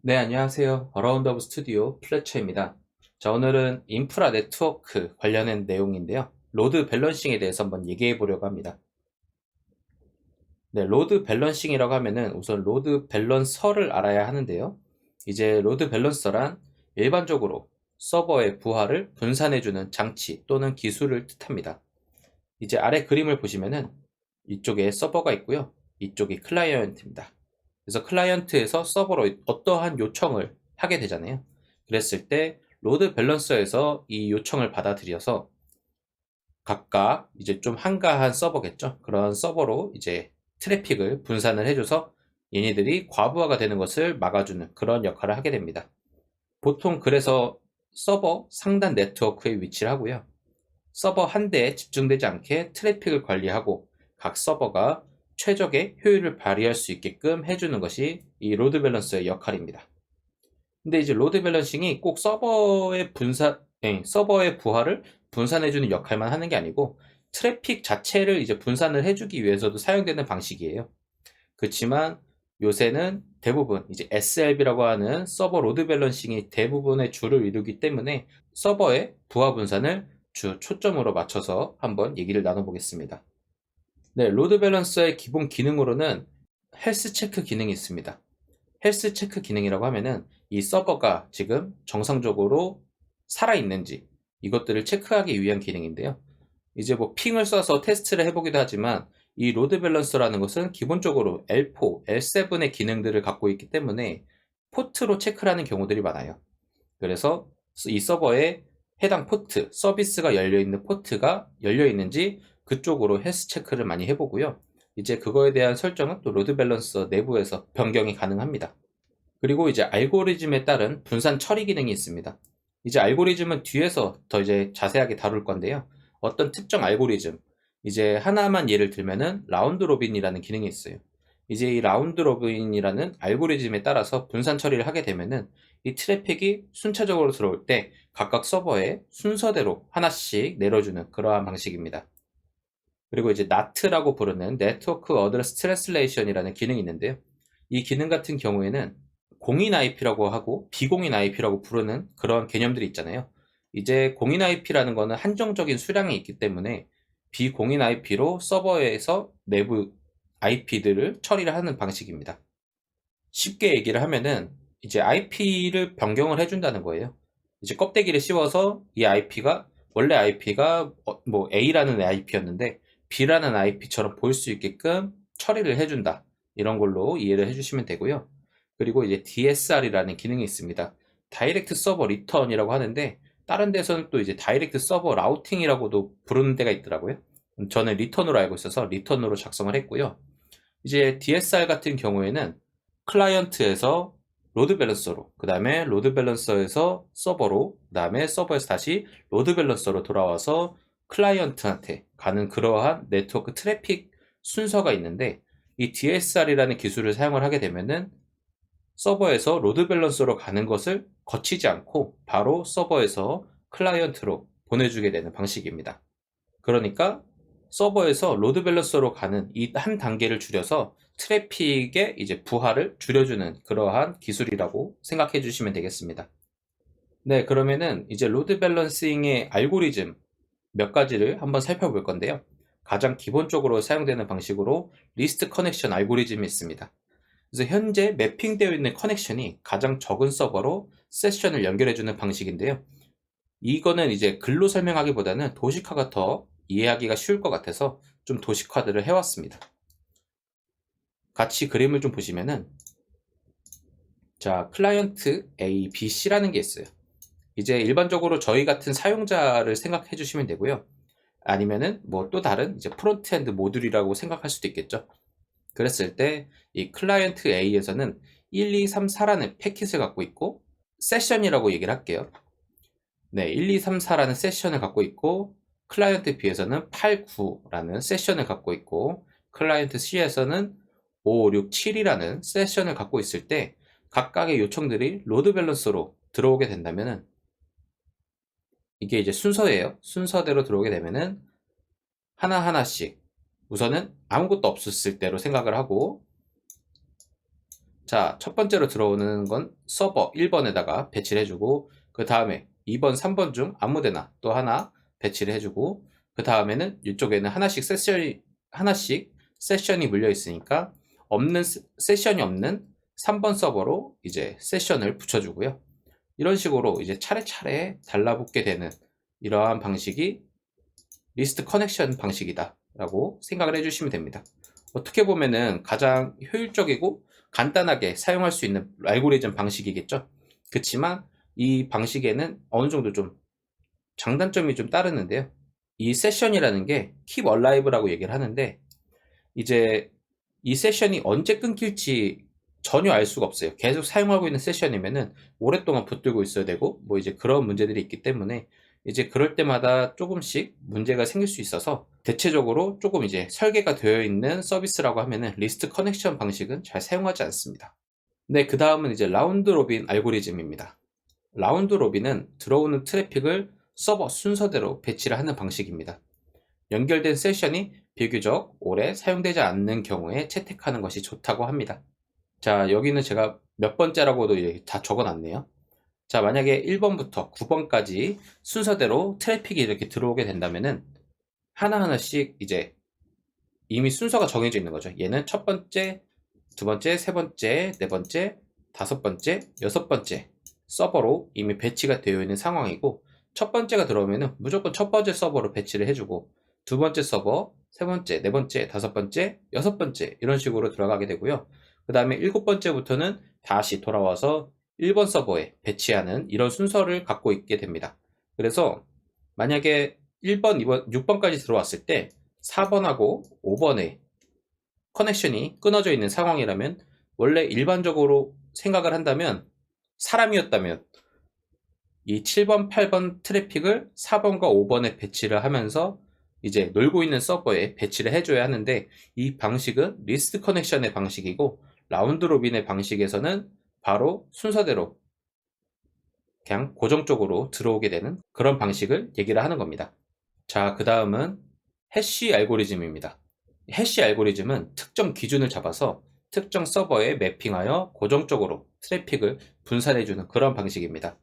네, 안녕하세요. 어라운드 오브 스튜디오 플래처입니다. 자, 오늘은 인프라 네트워크 관련된 내용인데요. 로드 밸런싱에 대해서 한번 얘기해 보려고 합니다. 네, 로드 밸런싱이라고 하면은 우선 로드 밸런서를 알아야 하는데요. 이제 로드 밸런서란 일반적으로 서버의 부하를 분산해주는 장치 또는 기술을 뜻합니다. 이제 아래 그림을 보시면은 이쪽에 서버가 있고요. 이쪽이 클라이언트입니다. 그래서 클라이언트에서 서버로 어떠한 요청을 하게 되잖아요. 그랬을 때 로드 밸런서에서 이 요청을 받아들여서 각각 이제 좀 한가한 서버겠죠. 그런 서버로 이제 트래픽을 분산을 해줘서 얘네들이 과부하가 되는 것을 막아주는 그런 역할을 하게 됩니다. 보통 그래서 서버 상단 네트워크에 위치를 하고요. 서버 한 대에 집중되지 않게 트래픽을 관리하고 각 서버가 최적의 효율을 발휘할 수 있게끔 해주는 것이 이 로드 밸런서의 역할입니다. 근데 이제 로드 밸런싱이 꼭 서버의 부하를 분산해주는 역할만 하는 게 아니고 트래픽 자체를 이제 분산을 해주기 위해서도 사용되는 방식이에요. 그렇지만 요새는 대부분 이제 SLB라고 하는 서버 로드 밸런싱이 대부분의 주를 이루기 때문에 서버의 부하 분산을 주 초점으로 맞춰서 한번 얘기를 나눠보겠습니다. 네, 로드 밸런서의 기본 기능으로는 헬스 체크 기능이 있습니다. 헬스 체크 기능이라고 하면은 이 서버가 지금 정상적으로 살아있는지 이것들을 체크하기 위한 기능인데요. 이제 뭐 핑을 써서 테스트를 해보기도 하지만 이 로드 밸런서라는 것은 기본적으로 L4, L7의 기능들을 갖고 있기 때문에 포트로 체크를 하는 경우들이 많아요. 그래서 이 서버에 해당 포트, 서비스가 열려있는 포트가 열려있는지 그쪽으로 헬스 체크를 많이 해보고요. 이제 그거에 대한 설정은 또 로드 밸런서 내부에서 변경이 가능합니다. 그리고 이제 알고리즘에 따른 분산 처리 기능이 있습니다. 이제 알고리즘은 뒤에서 더 이제 자세하게 다룰 건데요. 어떤 특정 알고리즘, 이제 하나만 예를 들면은 라운드 로빈이라는 기능이 있어요. 이제 이 라운드 로빈이라는 알고리즘에 따라서 분산 처리를 하게 되면은 이 트래픽이 순차적으로 들어올 때 각각 서버에 순서대로 하나씩 내려주는 그러한 방식입니다. 그리고 이제 NAT라고 부르는 네트워크 어드레스 트랜슬레이션이라는 기능이 있는데요. 이 기능 같은 경우에는 공인 IP라고 하고 비공인 IP라고 부르는 그런 개념들이 있잖아요. 이제 공인 IP라는 거는 한정적인 수량이 있기 때문에 비공인 IP로 서버에서 내부 IP들을 처리를 하는 방식입니다. 쉽게 얘기를 하면은 이제 IP를 변경을 해준다는 거예요. 이제 껍데기를 씌워서 이 IP가 원래 IP가 뭐 A라는 IP였는데 B라는 IP처럼 보일 수 있게끔 처리를 해준다. 이런 걸로 이해를 해주시면 되고요. 그리고 이제 DSR이라는 기능이 있습니다. 다이렉트 서버 리턴이라고 하는데 다른 데서는 또 이제 다이렉트 서버 라우팅이라고도 부르는 데가 있더라고요. 저는 리턴으로 알고 있어서 리턴으로 작성을 했고요. 이제 DSR 같은 경우에는 클라이언트에서 로드 밸런서로, 그 다음에 로드 밸런서에서 서버로, 그 다음에 서버에서 다시 로드 밸런서로 돌아와서 클라이언트한테 가는 그러한 네트워크 트래픽 순서가 있는데 이 DSR이라는 기술을 사용을 하게 되면은 서버에서 로드 밸런서로 가는 것을 거치지 않고 바로 서버에서 클라이언트로 보내주게 되는 방식입니다. 그러니까 서버에서 로드 밸런서로 가는 이 한 단계를 줄여서 트래픽의 이제 부하를 줄여주는 그러한 기술이라고 생각해 주시면 되겠습니다. 네, 그러면은 이제 로드 밸런싱의 알고리즘 몇 가지를 한번 살펴볼 건데요. 가장 기본적으로 사용되는 방식으로 리스트 커넥션 알고리즘이 있습니다. 그래서 현재 매핑되어 있는 커넥션이 가장 적은 서버로 세션을 연결해주는 방식인데요. 이거는 이제 글로 설명하기보다는 도식화가 더 이해하기가 쉬울 것 같아서 좀 도식화들을 해왔습니다. 같이 그림을 좀 보시면은 자, 클라이언트 A, B, C라는 게 있어요. 이제 일반적으로 저희 같은 사용자를 생각해 주시면 되고요. 아니면은 뭐 또 다른 이제 프론트엔드 모듈이라고 생각할 수도 있겠죠. 그랬을 때 이 클라이언트 A에서는 1, 2, 3, 4라는 패킷을 갖고 있고 세션이라고 얘기를 할게요. 네, 1, 2, 3, 4라는 세션을 갖고 있고 클라이언트 B에서는 8, 9라는 세션을 갖고 있고 클라이언트 C에서는 5, 6, 7이라는 세션을 갖고 있을 때 각각의 요청들이 로드 밸런서로 들어오게 된다면은 이게 이제 순서예요. 순서대로 들어오게 되면은 하나하나씩 우선은 아무것도 없었을 때로 생각을 하고, 자, 첫 번째로 들어오는 건 서버 1번에다가 배치를 해주고, 그 다음에 2번, 3번 중 아무데나 또 하나 배치를 해주고, 그 다음에는 이쪽에는 하나씩 세션이 물려 있으니까 세션이 없는 3번 서버로 이제 세션을 붙여주고요. 이런 식으로 이제 차례차례 달라붙게 되는 이러한 방식이 리스트 커넥션 방식이다 라고 생각을 해주시면 됩니다. 어떻게 보면은 가장 효율적이고 간단하게 사용할 수 있는 알고리즘 방식이겠죠. 그렇지만 이 방식에는 어느 정도 좀 장단점이 좀 따르는데요. 이 세션이라는 게 keep alive라고 얘기를 하는데, 이제 이 세션이 언제 끊길지 전혀 알 수가 없어요. 계속 사용하고 있는 세션이면은 오랫동안 붙들고 있어야 되고 뭐 이제 그런 문제들이 있기 때문에 이제 그럴 때마다 조금씩 문제가 생길 수 있어서, 대체적으로 조금 이제 설계가 되어 있는 서비스라고 하면은 리스트 커넥션 방식은 잘 사용하지 않습니다. 네, 그 다음은 이제 라운드 로빈 알고리즘입니다. 라운드 로빈은 들어오는 트래픽을 서버 순서대로 배치를 하는 방식입니다. 연결된 세션이 비교적 오래 사용되지 않는 경우에 채택하는 것이 좋다고 합니다. 자, 여기는 제가 몇 번째라고도 다 적어놨네요. 자, 만약에 1번부터 9번까지 순서대로 트래픽이 이렇게 들어오게 된다면은 하나하나씩 이제 이미 순서가 정해져 있는 거죠. 얘는 첫 번째, 두 번째, 세 번째, 네 번째, 다섯 번째, 여섯 번째 서버로 이미 배치가 되어 있는 상황이고, 첫 번째가 들어오면은 무조건 첫 번째 서버로 배치를 해주고, 두 번째 서버, 세 번째, 네 번째, 다섯 번째, 여섯 번째 이런 식으로 들어가게 되고요. 그 다음에 일곱 번째부터는 다시 돌아와서 1번 서버에 배치하는 이런 순서를 갖고 있게 됩니다. 그래서 만약에 1번, 2번, 6번까지 들어왔을 때 4번하고 5번에 커넥션이 끊어져 있는 상황이라면, 원래 일반적으로 생각을 한다면 사람이었다면 이 7번, 8번 트래픽을 4번과 5번에 배치를 하면서 이제 놀고 있는 서버에 배치를 해줘야 하는데, 이 방식은 리스트 커넥션의 방식이고 라운드 로빈의 방식에서는 바로 순서대로 그냥 고정적으로 들어오게 되는 그런 방식을 얘기를 하는 겁니다. 자, 그 다음은 해시 알고리즘입니다. 해시 알고리즘은 특정 기준을 잡아서 특정 서버에 매핑하여 고정적으로 트래픽을 분산해주는 그런 방식입니다.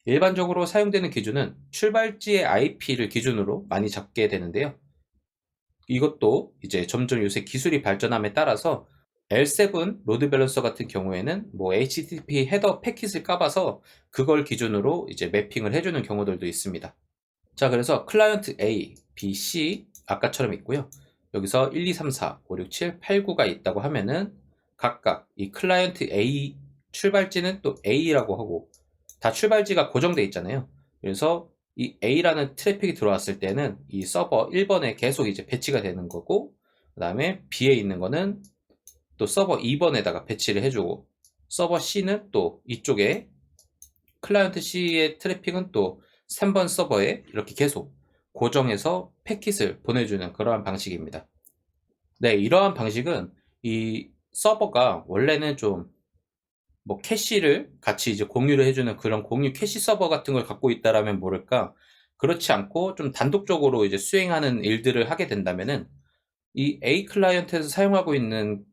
일반적으로 사용되는 기준은 출발지의 IP를 기준으로 많이 잡게 되는데요. 이것도 이제 점점 요새 기술이 발전함에 따라서 L7 로드 밸런서 같은 경우에는 뭐 HTTP 헤더 패킷을 까봐서 그걸 기준으로 이제 매핑을 해주는 경우들도 있습니다. 자, 그래서 클라이언트 A, B, C 아까처럼 있고요. 여기서 1, 2, 3, 4, 5, 6, 7, 8, 9가 있다고 하면은 각각 이 클라이언트 A 출발지는 또 A라고 하고, 다 출발지가 고정돼 있잖아요. 그래서 이 A라는 트래픽이 들어왔을 때는 이 서버 1번에 계속 이제 배치가 되는 거고, 그 다음에 B에 있는 거는 또 서버 2번에다가 배치를 해주고, 서버 C는 또 이쪽에 클라이언트 C의 트래픽은 또 3번 서버에 이렇게 계속 고정해서 패킷을 보내주는 그러한 방식입니다. 네, 이러한 방식은 이 서버가 원래는 좀 뭐 캐시를 같이 이제 공유를 해주는 그런 공유 캐시 서버 같은 걸 갖고 있다라면 모를까, 그렇지 않고 좀 단독적으로 이제 수행하는 일들을 하게 된다면은 이 A 클라이언트에서 사용하고 있는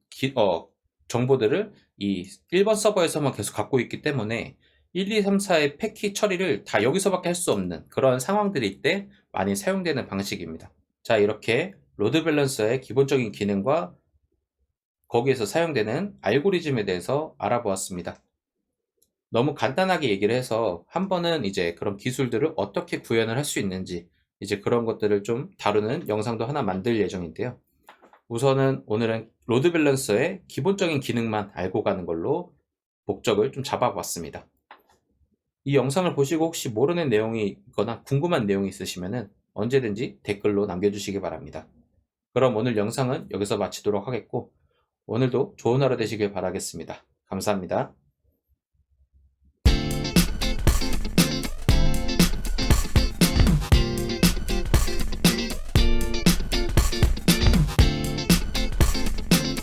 정보들을 이 1번 서버에서만 계속 갖고 있기 때문에 1, 2, 3, 4의 패킷 처리를 다 여기서밖에 할 수 없는 그런 상황들일 때 많이 사용되는 방식입니다. 자, 이렇게 로드 밸런서의 기본적인 기능과 거기에서 사용되는 알고리즘에 대해서 알아보았습니다. 너무 간단하게 얘기를 해서 한 번은 이제 그런 기술들을 어떻게 구현을 할 수 있는지 이제 그런 것들을 좀 다루는 영상도 하나 만들 예정인데요. 우선은 오늘은 로드 밸런서의 기본적인 기능만 알고 가는 걸로 목적을 좀 잡아봤습니다. 이 영상을 보시고 혹시 모르는 내용이 있거나 궁금한 내용이 있으시면 언제든지 댓글로 남겨주시기 바랍니다. 그럼 오늘 영상은 여기서 마치도록 하겠고, 오늘도 좋은 하루 되시길 바라겠습니다. 감사합니다.